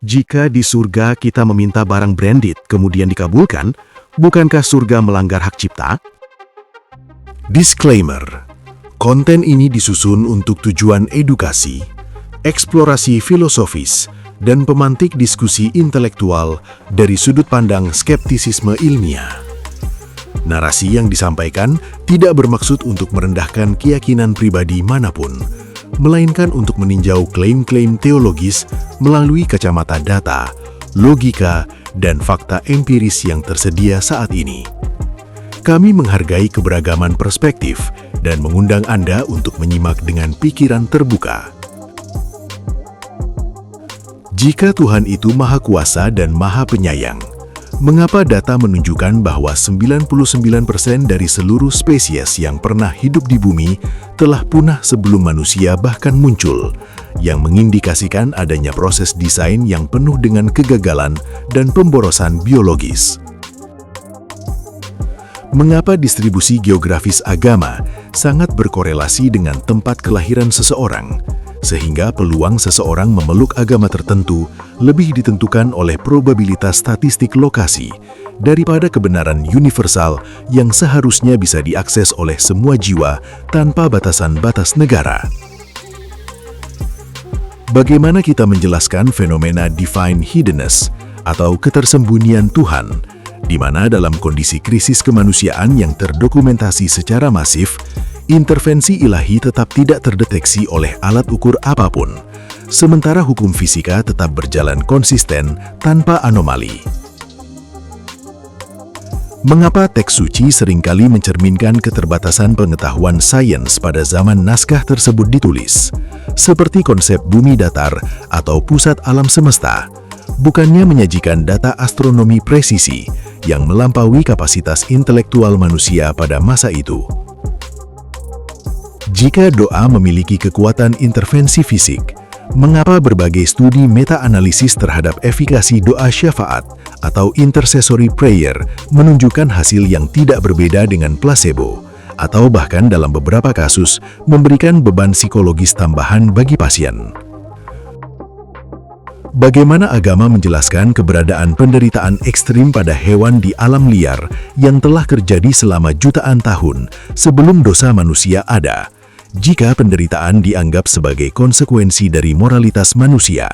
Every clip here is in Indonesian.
Jika di surga kita meminta barang branded kemudian dikabulkan, bukankah surga melanggar hak cipta? Disclaimer: konten ini disusun untuk tujuan edukasi, eksplorasi filosofis, dan pemantik diskusi intelektual dari sudut pandang skeptisisme ilmiah. Narasi yang disampaikan tidak bermaksud untuk merendahkan keyakinan pribadi manapun, melainkan untuk meninjau klaim-klaim teologis melalui kacamata data, logika, dan fakta empiris yang tersedia saat ini. Kami menghargai keberagaman perspektif dan mengundang Anda untuk menyimak dengan pikiran terbuka. Jika Tuhan itu Maha Kuasa dan Maha Penyayang, mengapa data menunjukkan bahwa 99% dari seluruh spesies yang pernah hidup di bumi telah punah sebelum manusia bahkan muncul, yang mengindikasikan adanya proses desain yang penuh dengan kegagalan dan pemborosan biologis? Mengapa distribusi geografis agama sangat berkorelasi dengan tempat kelahiran seseorang, sehingga peluang seseorang memeluk agama tertentu lebih ditentukan oleh probabilitas statistik lokasi daripada kebenaran universal yang seharusnya bisa diakses oleh semua jiwa tanpa batasan batas negara? Bagaimana kita menjelaskan fenomena divine hiddenness atau ketersembunyian Tuhan, di mana dalam kondisi krisis kemanusiaan yang terdokumentasi secara masif, intervensi ilahi tetap tidak terdeteksi oleh alat ukur apapun, sementara hukum fisika tetap berjalan konsisten tanpa anomali? Mengapa teks suci seringkali mencerminkan keterbatasan pengetahuan sains pada zaman naskah tersebut ditulis, seperti konsep bumi datar atau pusat alam semesta, bukannya menyajikan data astronomi presisi yang melampaui kapasitas intelektual manusia pada masa itu? Jika doa memiliki kekuatan intervensi fisik, mengapa berbagai studi meta-analisis terhadap efikasi doa syafaat atau intercessory prayer menunjukkan hasil yang tidak berbeda dengan placebo, atau bahkan dalam beberapa kasus memberikan beban psikologis tambahan bagi pasien? Bagaimana agama menjelaskan keberadaan penderitaan ekstrim pada hewan di alam liar yang telah terjadi selama jutaan tahun sebelum dosa manusia ada, jika penderitaan dianggap sebagai konsekuensi dari moralitas manusia?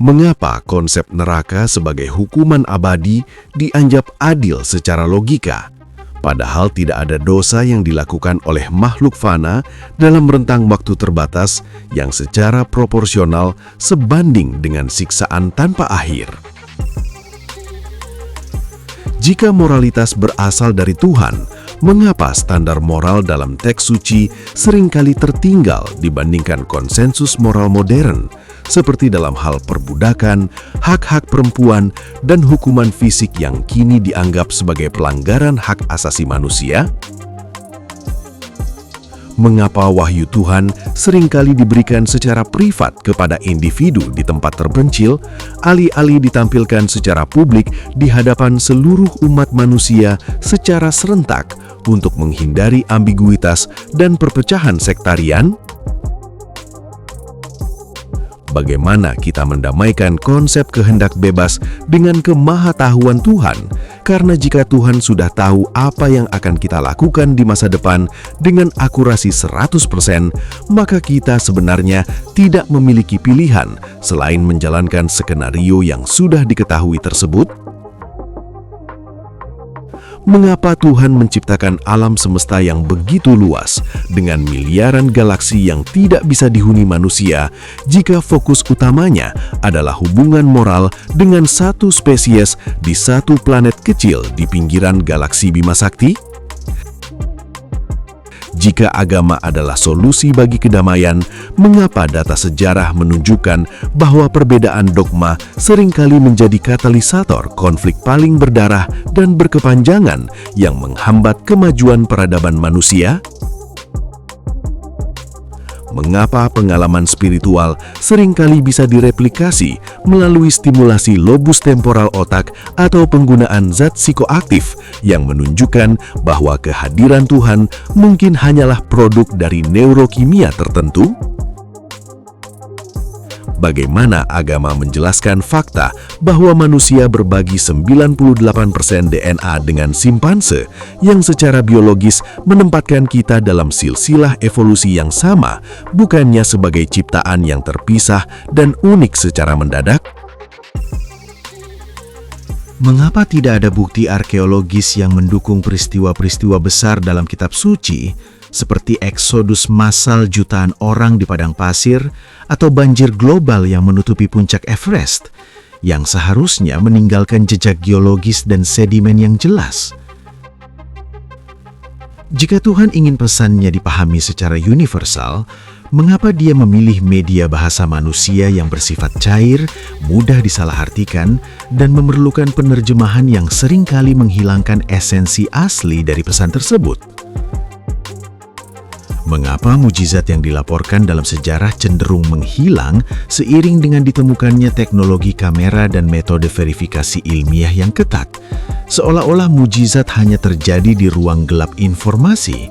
Mengapa konsep neraka sebagai hukuman abadi dianggap adil secara logika, padahal tidak ada dosa yang dilakukan oleh makhluk fana dalam rentang waktu terbatas yang secara proporsional sebanding dengan siksaan tanpa akhir? Jika moralitas berasal dari Tuhan, mengapa standar moral dalam teks suci seringkali tertinggal dibandingkan konsensus moral modern, seperti dalam hal perbudakan, hak-hak perempuan, dan hukuman fisik yang kini dianggap sebagai pelanggaran hak asasi manusia? Mengapa wahyu Tuhan seringkali diberikan secara privat kepada individu di tempat terpencil, alih-alih ditampilkan secara publik di hadapan seluruh umat manusia secara serentak untuk menghindari ambiguitas dan perpecahan sektarian? Bagaimana kita mendamaikan konsep kehendak bebas dengan kemahatahuan Tuhan? Karena jika Tuhan sudah tahu apa yang akan kita lakukan di masa depan dengan akurasi 100%, maka kita sebenarnya tidak memiliki pilihan selain menjalankan skenario yang sudah diketahui tersebut. Mengapa Tuhan menciptakan alam semesta yang begitu luas dengan miliaran galaksi yang tidak bisa dihuni manusia jika fokus utamanya adalah hubungan moral dengan satu spesies di satu planet kecil di pinggiran galaksi Bima Sakti? Jika agama adalah solusi bagi kedamaian, mengapa data sejarah menunjukkan bahwa perbedaan dogma seringkali menjadi katalisator konflik paling berdarah dan berkepanjangan yang menghambat kemajuan peradaban manusia? Mengapa pengalaman spiritual seringkali bisa direplikasi melalui stimulasi lobus temporal otak atau penggunaan zat psikoaktif yang menunjukkan bahwa kehadiran Tuhan mungkin hanyalah produk dari neurokimia tertentu? Bagaimana agama menjelaskan fakta bahwa manusia berbagi 98% DNA dengan simpanse yang secara biologis menempatkan kita dalam silsilah evolusi yang sama, bukannya sebagai ciptaan yang terpisah dan unik secara mendadak? Mengapa tidak ada bukti arkeologis yang mendukung peristiwa-peristiwa besar dalam kitab suci, seperti eksodus massal jutaan orang di padang pasir atau banjir global yang menutupi puncak Everest, yang seharusnya meninggalkan jejak geologis dan sedimen yang jelas? Jika Tuhan ingin pesannya dipahami secara universal, mengapa Dia memilih media bahasa manusia yang bersifat cair, mudah disalahartikan, dan memerlukan penerjemahan yang seringkali menghilangkan esensi asli dari pesan tersebut? Mengapa mujizat yang dilaporkan dalam sejarah cenderung menghilang seiring dengan ditemukannya teknologi kamera dan metode verifikasi ilmiah yang ketat, seolah-olah mujizat hanya terjadi di ruang gelap informasi?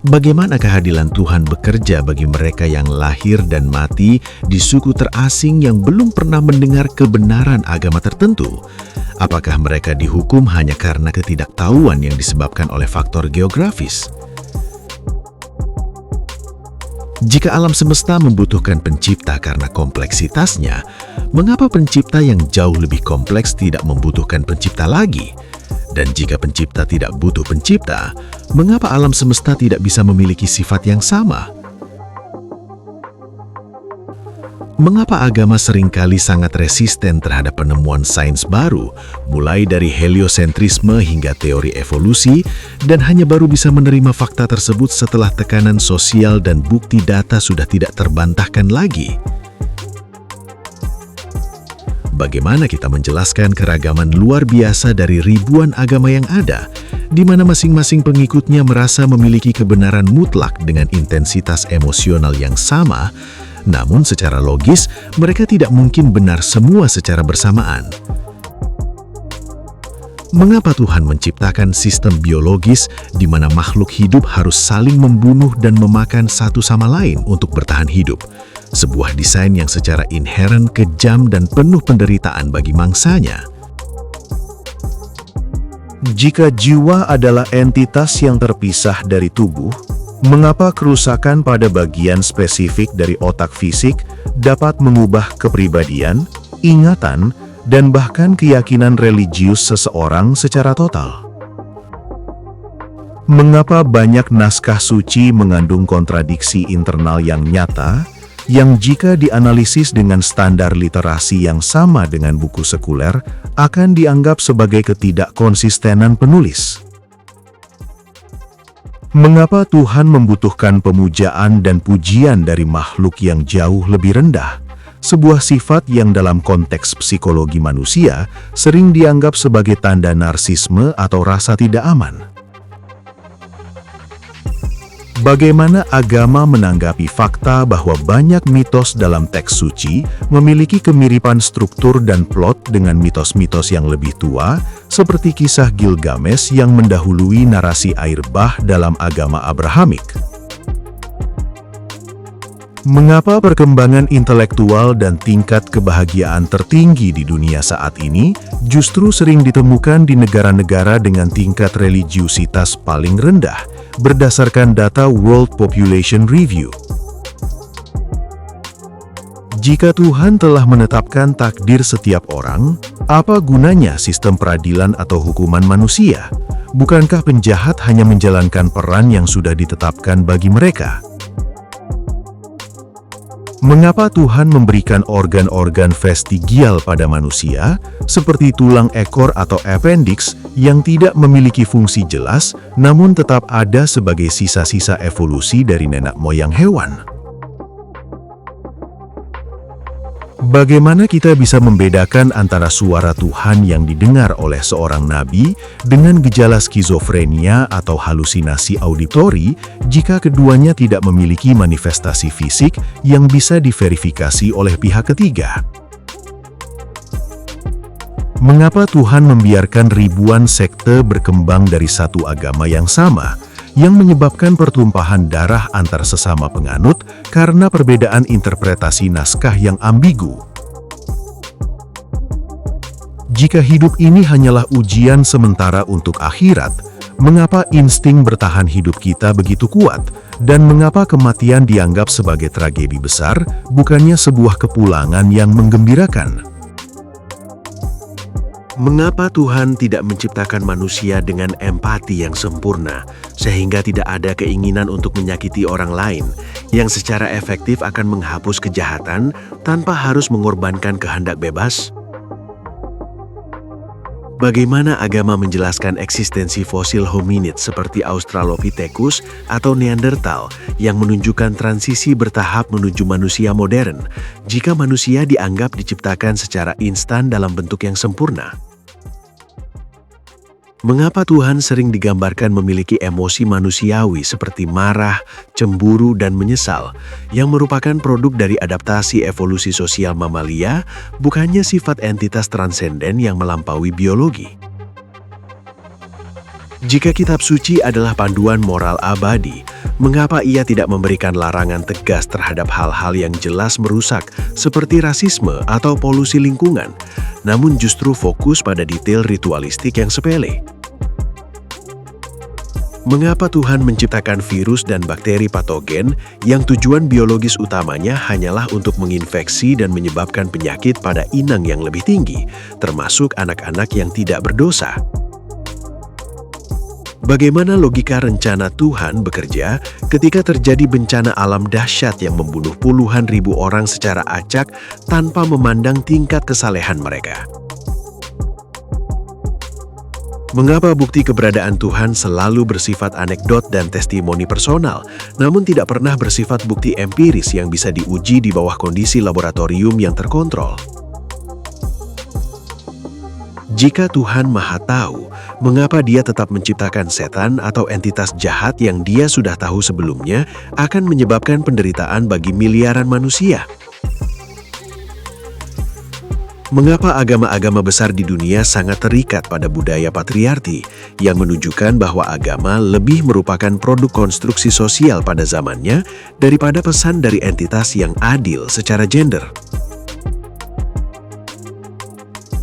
Bagaimana keadilan Tuhan bekerja bagi mereka yang lahir dan mati di suku terasing yang belum pernah mendengar kebenaran agama tertentu? Apakah mereka dihukum hanya karena ketidaktahuan yang disebabkan oleh faktor geografis? Jika alam semesta membutuhkan pencipta karena kompleksitasnya, mengapa pencipta yang jauh lebih kompleks tidak membutuhkan pencipta lagi? Dan jika pencipta tidak butuh pencipta, mengapa alam semesta tidak bisa memiliki sifat yang sama? Mengapa agama seringkali sangat resisten terhadap penemuan sains baru, mulai dari heliosentrisme hingga teori evolusi, dan hanya baru bisa menerima fakta tersebut setelah tekanan sosial dan bukti data sudah tidak terbantahkan lagi? Bagaimana kita menjelaskan keragaman luar biasa dari ribuan agama yang ada, di mana masing-masing pengikutnya merasa memiliki kebenaran mutlak dengan intensitas emosional yang sama, namun secara logis mereka tidak mungkin benar semua secara bersamaan? Mengapa Tuhan menciptakan sistem biologis di mana makhluk hidup harus saling membunuh dan memakan satu sama lain untuk bertahan hidup? Sebuah desain yang secara inheren kejam dan penuh penderitaan bagi mangsanya. Jika jiwa adalah entitas yang terpisah dari tubuh, mengapa kerusakan pada bagian spesifik dari otak fisik dapat mengubah kepribadian, ingatan, dan bahkan keyakinan religius seseorang secara total? Mengapa banyak naskah suci mengandung kontradiksi internal yang nyata, yang jika dianalisis dengan standar literasi yang sama dengan buku sekuler, akan dianggap sebagai ketidakkonsistenan penulis? Mengapa Tuhan membutuhkan pemujaan dan pujian dari makhluk yang jauh lebih rendah? Sebuah sifat yang dalam konteks psikologi manusia sering dianggap sebagai tanda narsisme atau rasa tidak aman. Bagaimana agama menanggapi fakta bahwa banyak mitos dalam teks suci memiliki kemiripan struktur dan plot dengan mitos-mitos yang lebih tua, seperti kisah Gilgamesh yang mendahului narasi air bah dalam agama Abrahamik? Mengapa perkembangan intelektual dan tingkat kebahagiaan tertinggi di dunia saat ini justru sering ditemukan di negara-negara dengan tingkat religiusitas paling rendah, berdasarkan data World Population Review? Jika Tuhan telah menetapkan takdir setiap orang, apa gunanya sistem peradilan atau hukuman manusia? Bukankah penjahat hanya menjalankan peran yang sudah ditetapkan bagi mereka? Mengapa Tuhan memberikan organ-organ vestigial pada manusia, seperti tulang ekor atau appendix, yang tidak memiliki fungsi jelas, namun tetap ada sebagai sisa-sisa evolusi dari nenek moyang hewan? Bagaimana kita bisa membedakan antara suara Tuhan yang didengar oleh seorang nabi dengan gejala skizofrenia atau halusinasi auditori jika keduanya tidak memiliki manifestasi fisik yang bisa diverifikasi oleh pihak ketiga? Mengapa Tuhan membiarkan ribuan sekte berkembang dari satu agama yang sama, yang menyebabkan pertumpahan darah antar sesama penganut karena perbedaan interpretasi naskah yang ambigu. Jika hidup ini hanyalah ujian sementara untuk akhirat, mengapa insting bertahan hidup kita begitu kuat? Dan mengapa kematian dianggap sebagai tragedi besar, bukannya sebuah kepulangan yang menggembirakan? Mengapa Tuhan tidak menciptakan manusia dengan empati yang sempurna, sehingga tidak ada keinginan untuk menyakiti orang lain, yang secara efektif akan menghapus kejahatan tanpa harus mengorbankan kehendak bebas? Bagaimana agama menjelaskan eksistensi fosil hominid seperti Australopithecus atau Neanderthal yang menunjukkan transisi bertahap menuju manusia modern, jika manusia dianggap diciptakan secara instan dalam bentuk yang sempurna? Mengapa Tuhan sering digambarkan memiliki emosi manusiawi seperti marah, cemburu, dan menyesal, yang merupakan produk dari adaptasi evolusi sosial mamalia, bukannya sifat entitas transenden yang melampaui biologi? Jika kitab suci adalah panduan moral abadi, mengapa ia tidak memberikan larangan tegas terhadap hal-hal yang jelas merusak seperti rasisme atau polusi lingkungan, namun justru fokus pada detail ritualistik yang sepele? Mengapa Tuhan menciptakan virus dan bakteri patogen yang tujuan biologis utamanya hanyalah untuk menginfeksi dan menyebabkan penyakit pada inang yang lebih tinggi, termasuk anak-anak yang tidak berdosa? Bagaimana logika rencana Tuhan bekerja ketika terjadi bencana alam dahsyat yang membunuh puluhan ribu orang secara acak tanpa memandang tingkat kesalehan mereka? Mengapa bukti keberadaan Tuhan selalu bersifat anekdot dan testimoni personal, namun tidak pernah bersifat bukti empiris yang bisa diuji di bawah kondisi laboratorium yang terkontrol? Jika Tuhan Maha Tahu, mengapa Dia tetap menciptakan setan atau entitas jahat yang Dia sudah tahu sebelumnya akan menyebabkan penderitaan bagi miliaran manusia? Mengapa agama-agama besar di dunia sangat terikat pada budaya patriarki yang menunjukkan bahwa agama lebih merupakan produk konstruksi sosial pada zamannya daripada pesan dari entitas yang adil secara gender?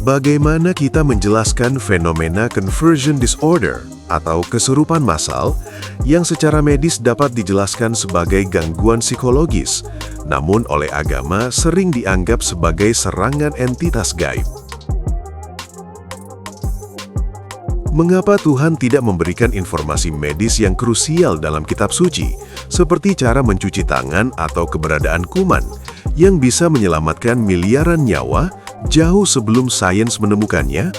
Bagaimana kita menjelaskan fenomena conversion disorder atau kesurupan massal yang secara medis dapat dijelaskan sebagai gangguan psikologis, namun oleh agama sering dianggap sebagai serangan entitas gaib? Mengapa Tuhan tidak memberikan informasi medis yang krusial dalam kitab suci, seperti cara mencuci tangan atau keberadaan kuman, yang bisa menyelamatkan miliaran nyawa jauh sebelum sains menemukannya?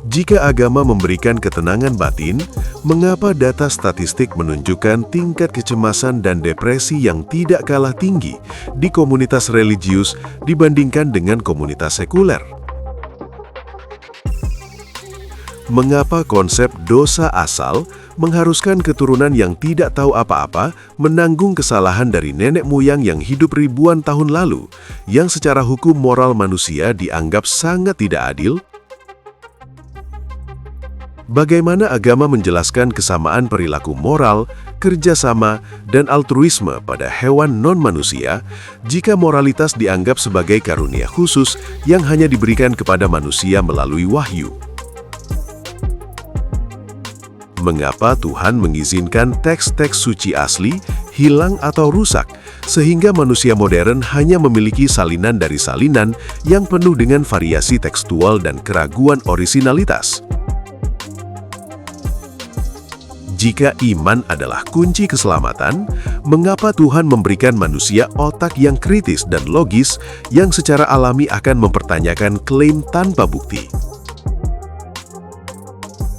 Jika agama memberikan ketenangan batin, mengapa data statistik menunjukkan tingkat kecemasan dan depresi yang tidak kalah tinggi di komunitas religius dibandingkan dengan komunitas sekuler? Mengapa konsep dosa asal mengharuskan keturunan yang tidak tahu apa-apa menanggung kesalahan dari nenek moyang yang hidup ribuan tahun lalu, yang secara hukum moral manusia dianggap sangat tidak adil? Bagaimana agama menjelaskan kesamaan perilaku moral, kerjasama, dan altruisme pada hewan non-manusia jika moralitas dianggap sebagai karunia khusus yang hanya diberikan kepada manusia melalui wahyu? Mengapa Tuhan mengizinkan teks-teks suci asli hilang atau rusak, sehingga manusia modern hanya memiliki salinan dari salinan yang penuh dengan variasi tekstual dan keraguan orisinalitas? Jika iman adalah kunci keselamatan, mengapa Tuhan memberikan manusia otak yang kritis dan logis yang secara alami akan mempertanyakan klaim tanpa bukti?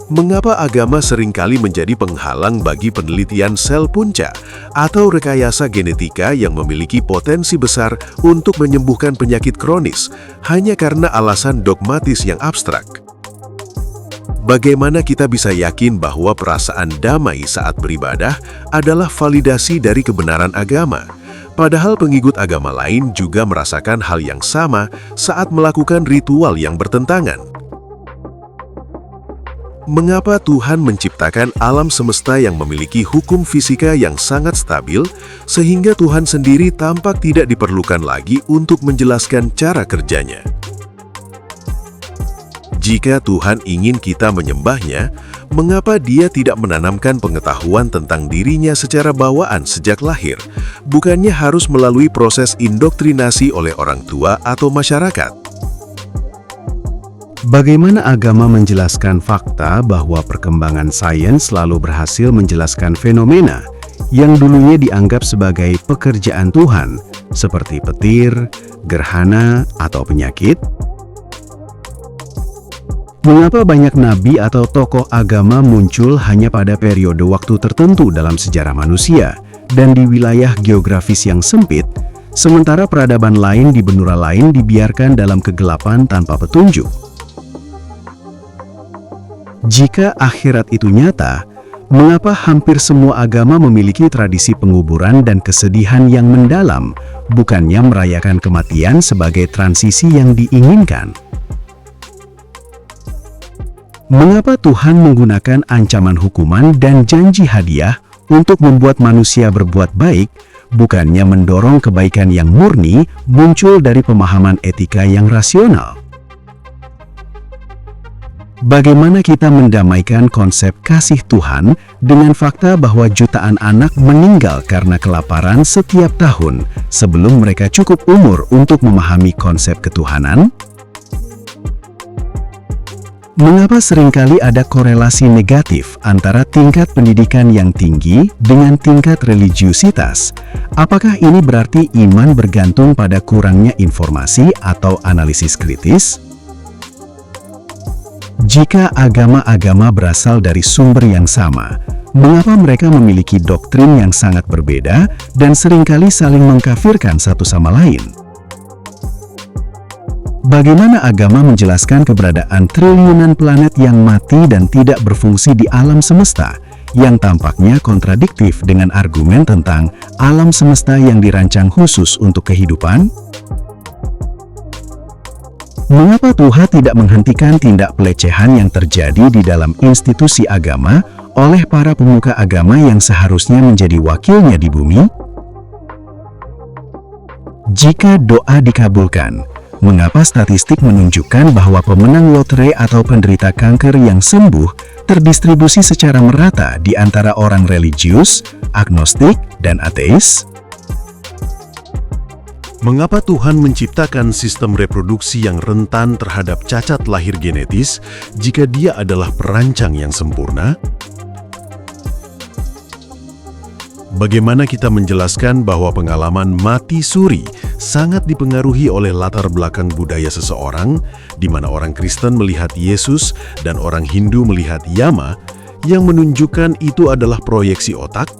Mengapa agama seringkali menjadi penghalang bagi penelitian sel punca atau rekayasa genetika yang memiliki potensi besar untuk menyembuhkan penyakit kronis hanya karena alasan dogmatis yang abstrak? Bagaimana kita bisa yakin bahwa perasaan damai saat beribadah adalah validasi dari kebenaran agama, padahal pengikut agama lain juga merasakan hal yang sama saat melakukan ritual yang bertentangan? Mengapa Tuhan menciptakan alam semesta yang memiliki hukum fisika yang sangat stabil, sehingga Tuhan sendiri tampak tidak diperlukan lagi untuk menjelaskan cara kerjanya? Jika Tuhan ingin kita menyembahnya, mengapa Dia tidak menanamkan pengetahuan tentang dirinya secara bawaan sejak lahir, bukannya harus melalui proses indoktrinasi oleh orang tua atau masyarakat? Bagaimana agama menjelaskan fakta bahwa perkembangan sains selalu berhasil menjelaskan fenomena yang dulunya dianggap sebagai pekerjaan Tuhan, seperti petir, gerhana, atau penyakit? Mengapa banyak nabi atau tokoh agama muncul hanya pada periode waktu tertentu dalam sejarah manusia dan di wilayah geografis yang sempit, sementara peradaban lain di benua lain dibiarkan dalam kegelapan tanpa petunjuk? Jika akhirat itu nyata, mengapa hampir semua agama memiliki tradisi penguburan dan kesedihan yang mendalam, bukannya merayakan kematian sebagai transisi yang diinginkan? Mengapa Tuhan menggunakan ancaman hukuman dan janji hadiah untuk membuat manusia berbuat baik, bukannya mendorong kebaikan yang murni muncul dari pemahaman etika yang rasional? Bagaimana kita mendamaikan konsep kasih Tuhan dengan fakta bahwa jutaan anak meninggal karena kelaparan setiap tahun sebelum mereka cukup umur untuk memahami konsep ketuhanan? Mengapa seringkali ada korelasi negatif antara tingkat pendidikan yang tinggi dengan tingkat religiusitas? Apakah ini berarti iman bergantung pada kurangnya informasi atau analisis kritis? Jika agama-agama berasal dari sumber yang sama, mengapa mereka memiliki doktrin yang sangat berbeda dan seringkali saling mengkafirkan satu sama lain? Bagaimana agama menjelaskan keberadaan triliunan planet yang mati dan tidak berfungsi di alam semesta, yang tampaknya kontradiktif dengan argumen tentang alam semesta yang dirancang khusus untuk kehidupan? Mengapa Tuhan tidak menghentikan tindak pelecehan yang terjadi di dalam institusi agama oleh para pemuka agama yang seharusnya menjadi wakilnya di bumi? Jika doa dikabulkan, mengapa statistik menunjukkan bahwa pemenang lotre atau penderita kanker yang sembuh terdistribusi secara merata di antara orang religius, agnostik, dan ateis? Mengapa Tuhan menciptakan sistem reproduksi yang rentan terhadap cacat lahir genetis jika Dia adalah perancang yang sempurna? Bagaimana kita menjelaskan bahwa pengalaman mati suri sangat dipengaruhi oleh latar belakang budaya seseorang, di mana orang Kristen melihat Yesus dan orang Hindu melihat Yama, yang menunjukkan itu adalah proyeksi otak?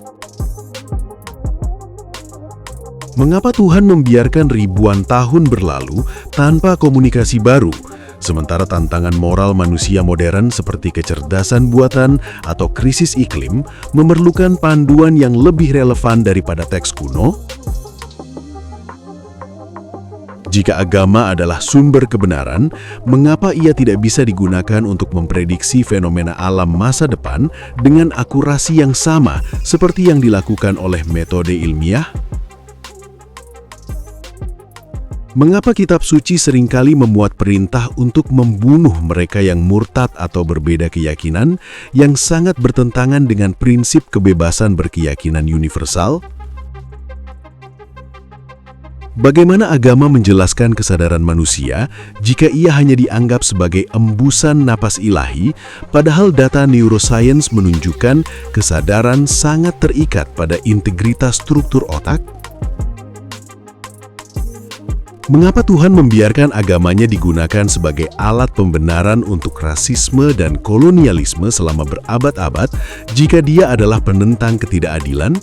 Mengapa Tuhan membiarkan ribuan tahun berlalu tanpa komunikasi baru, sementara tantangan moral manusia modern seperti kecerdasan buatan atau krisis iklim memerlukan panduan yang lebih relevan daripada teks kuno? Jika agama adalah sumber kebenaran, mengapa ia tidak bisa digunakan untuk memprediksi fenomena alam masa depan dengan akurasi yang sama seperti yang dilakukan oleh metode ilmiah? Mengapa kitab suci seringkali memuat perintah untuk membunuh mereka yang murtad atau berbeda keyakinan yang sangat bertentangan dengan prinsip kebebasan berkeyakinan universal? Bagaimana agama menjelaskan kesadaran manusia jika ia hanya dianggap sebagai embusan napas ilahi, padahal data neuroscience menunjukkan kesadaran sangat terikat pada integritas struktur otak? Mengapa Tuhan membiarkan agamanya digunakan sebagai alat pembenaran untuk rasisme dan kolonialisme selama berabad-abad jika Dia adalah penentang ketidakadilan?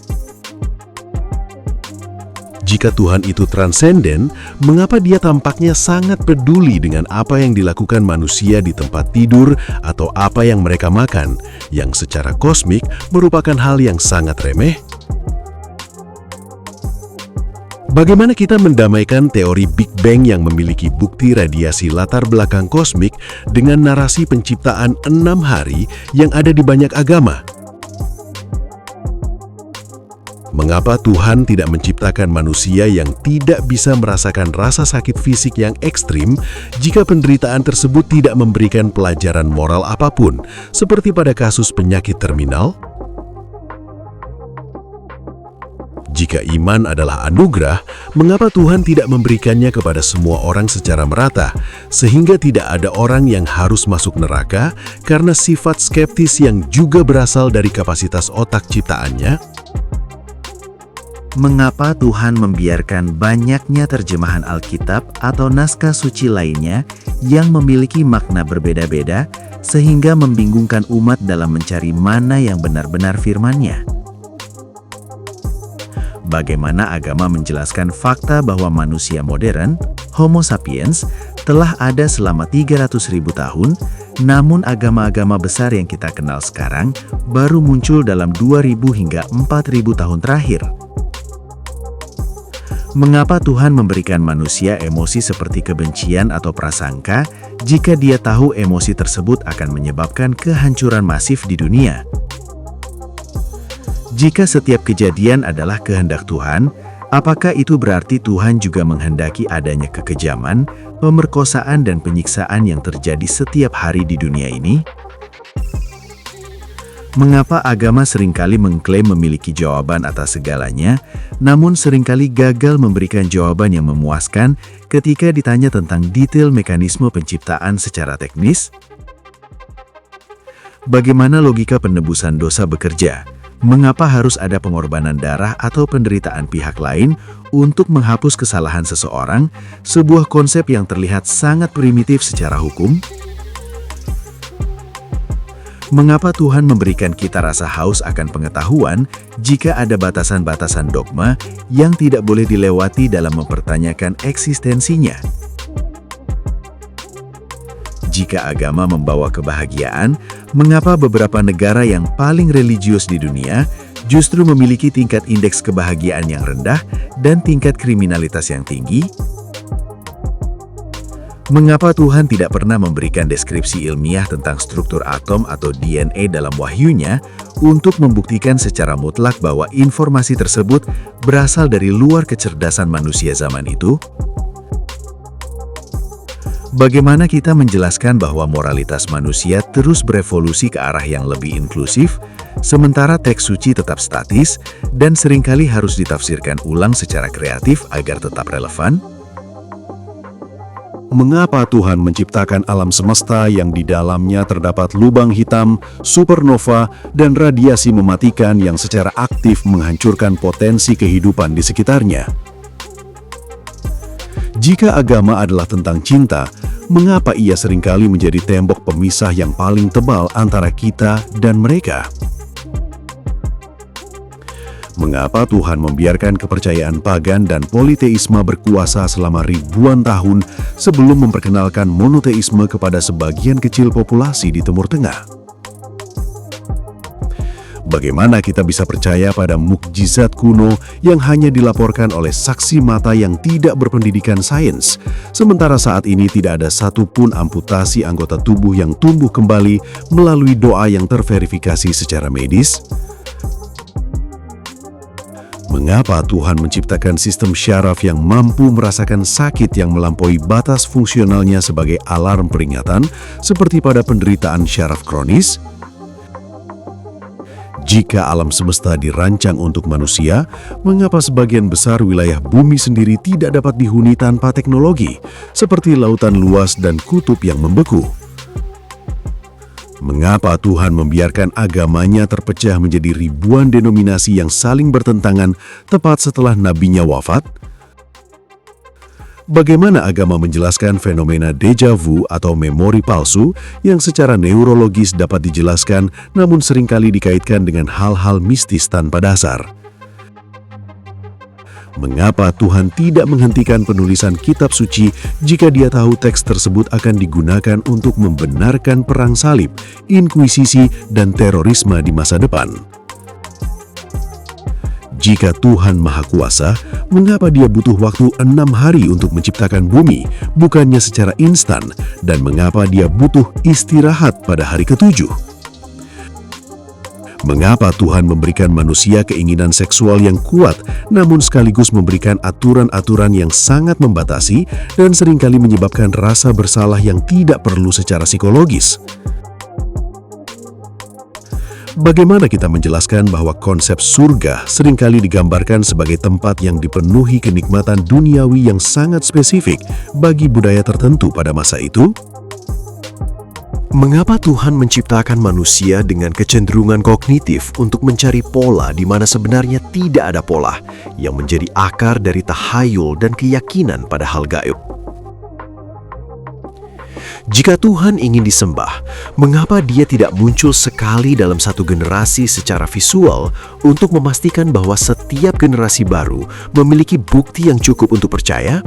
Jika Tuhan itu transenden, mengapa Dia tampaknya sangat peduli dengan apa yang dilakukan manusia di tempat tidur atau apa yang mereka makan, yang secara kosmik merupakan hal yang sangat remeh? Bagaimana kita mendamaikan teori Big Bang yang memiliki bukti radiasi latar belakang kosmik dengan narasi penciptaan 6 hari yang ada di banyak agama? Mengapa Tuhan tidak menciptakan manusia yang tidak bisa merasakan rasa sakit fisik yang ekstrim jika penderitaan tersebut tidak memberikan pelajaran moral apapun, seperti pada kasus penyakit terminal? Jika iman adalah anugerah, mengapa Tuhan tidak memberikannya kepada semua orang secara merata, sehingga tidak ada orang yang harus masuk neraka karena sifat skeptis yang juga berasal dari kapasitas otak ciptaannya? Mengapa Tuhan membiarkan banyaknya terjemahan Alkitab atau naskah suci lainnya yang memiliki makna berbeda-beda sehingga membingungkan umat dalam mencari mana yang benar-benar firman-Nya? Bagaimana agama menjelaskan fakta bahwa manusia modern, Homo sapiens, telah ada selama 300.000 tahun, namun agama-agama besar yang kita kenal sekarang baru muncul dalam 2.000 hingga 4.000 tahun terakhir? Mengapa Tuhan memberikan manusia emosi seperti kebencian atau prasangka jika Dia tahu emosi tersebut akan menyebabkan kehancuran masif di dunia? Jika setiap kejadian adalah kehendak Tuhan, apakah itu berarti Tuhan juga menghendaki adanya kekejaman, pemerkosaan, dan penyiksaan yang terjadi setiap hari di dunia ini? Mengapa agama seringkali mengklaim memiliki jawaban atas segalanya, namun seringkali gagal memberikan jawaban yang memuaskan ketika ditanya tentang detail mekanisme penciptaan secara teknis? Bagaimana logika penebusan dosa bekerja? Mengapa harus ada pengorbanan darah atau penderitaan pihak lain untuk menghapus kesalahan seseorang, sebuah konsep yang terlihat sangat primitif secara hukum? Mengapa Tuhan memberikan kita rasa haus akan pengetahuan jika ada batasan-batasan dogma yang tidak boleh dilewati dalam mempertanyakan eksistensinya? Jika agama membawa kebahagiaan, mengapa beberapa negara yang paling religius di dunia justru memiliki tingkat indeks kebahagiaan yang rendah dan tingkat kriminalitas yang tinggi? Mengapa Tuhan tidak pernah memberikan deskripsi ilmiah tentang struktur atom atau DNA dalam wahyunya untuk membuktikan secara mutlak bahwa informasi tersebut berasal dari luar kecerdasan manusia zaman itu? Bagaimana kita menjelaskan bahwa moralitas manusia terus berevolusi ke arah yang lebih inklusif, sementara teks suci tetap statis dan seringkali harus ditafsirkan ulang secara kreatif agar tetap relevan? Mengapa Tuhan menciptakan alam semesta yang di dalamnya terdapat lubang hitam, supernova, dan radiasi mematikan yang secara aktif menghancurkan potensi kehidupan di sekitarnya? Jika agama adalah tentang cinta, mengapa ia seringkali menjadi tembok pemisah yang paling tebal antara kita dan mereka? Mengapa Tuhan membiarkan kepercayaan pagan dan politeisme berkuasa selama ribuan tahun sebelum memperkenalkan monoteisme kepada sebagian kecil populasi di Timur Tengah? Bagaimana kita bisa percaya pada mukjizat kuno yang hanya dilaporkan oleh saksi mata yang tidak berpendidikan sains, sementara saat ini tidak ada satupun amputasi anggota tubuh yang tumbuh kembali melalui doa yang terverifikasi secara medis? Mengapa Tuhan menciptakan sistem syaraf yang mampu merasakan sakit yang melampaui batas fungsionalnya sebagai alarm peringatan, seperti pada penderitaan syaraf kronis? Jika alam semesta dirancang untuk manusia, mengapa sebagian besar wilayah bumi sendiri tidak dapat dihuni tanpa teknologi, seperti lautan luas dan kutub yang membeku? Mengapa Tuhan membiarkan agamanya terpecah menjadi ribuan denominasi yang saling bertentangan tepat setelah nabinya wafat? Bagaimana agama menjelaskan fenomena deja vu atau memori palsu yang secara neurologis dapat dijelaskan namun seringkali dikaitkan dengan hal-hal mistis tanpa dasar? Mengapa Tuhan tidak menghentikan penulisan kitab suci jika Dia tahu teks tersebut akan digunakan untuk membenarkan perang salib, inkuisisi, dan terorisme di masa depan? Jika Tuhan Maha Kuasa, mengapa Dia butuh waktu 6 hari untuk menciptakan bumi, bukannya secara instan, dan mengapa Dia butuh istirahat pada hari ke-7? Mengapa Tuhan memberikan manusia keinginan seksual yang kuat, namun sekaligus memberikan aturan-aturan yang sangat membatasi dan seringkali menyebabkan rasa bersalah yang tidak perlu secara psikologis? Bagaimana kita menjelaskan bahwa konsep surga seringkali digambarkan sebagai tempat yang dipenuhi kenikmatan duniawi yang sangat spesifik bagi budaya tertentu pada masa itu? Mengapa Tuhan menciptakan manusia dengan kecenderungan kognitif untuk mencari pola di mana sebenarnya tidak ada pola, yang menjadi akar dari tahayul dan keyakinan pada hal gaib? Jika Tuhan ingin disembah, mengapa Dia tidak muncul sekali dalam satu generasi secara visual untuk memastikan bahwa setiap generasi baru memiliki bukti yang cukup untuk percaya?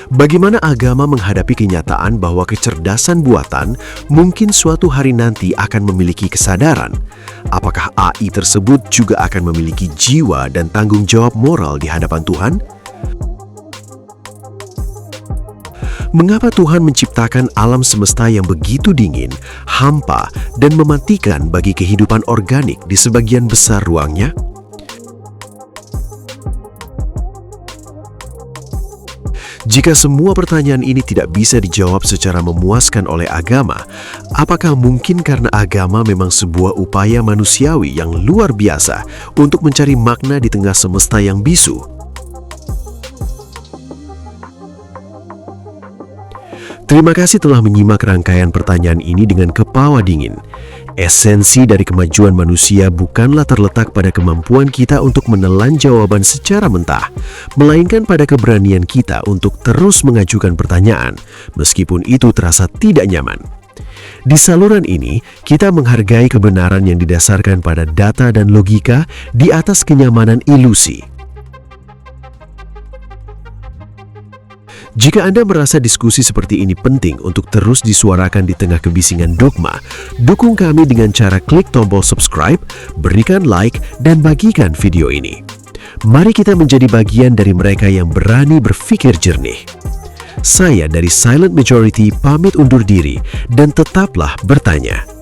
Bagaimana agama menghadapi kenyataan bahwa kecerdasan buatan mungkin suatu hari nanti akan memiliki kesadaran? Apakah AI tersebut juga akan memiliki jiwa dan tanggung jawab moral di hadapan Tuhan? Mengapa Tuhan menciptakan alam semesta yang begitu dingin, hampa, dan mematikan bagi kehidupan organik di sebagian besar ruangnya? Jika semua pertanyaan ini tidak bisa dijawab secara memuaskan oleh agama, apakah mungkin karena agama memang sebuah upaya manusiawi yang luar biasa untuk mencari makna di tengah semesta yang bisu? Terima kasih telah menyimak rangkaian pertanyaan ini dengan kepala dingin. Esensi dari kemajuan manusia bukanlah terletak pada kemampuan kita untuk menelan jawaban secara mentah, melainkan pada keberanian kita untuk terus mengajukan pertanyaan, meskipun itu terasa tidak nyaman. Di saluran ini, kita menghargai kebenaran yang didasarkan pada data dan logika di atas kenyamanan ilusi. Jika Anda merasa diskusi seperti ini penting untuk terus disuarakan di tengah kebisingan dogma, dukung kami dengan cara klik tombol subscribe, berikan like, dan bagikan video ini. Mari kita menjadi bagian dari mereka yang berani berpikir jernih. Saya dari Silent Majority pamit undur diri dan tetaplah bertanya.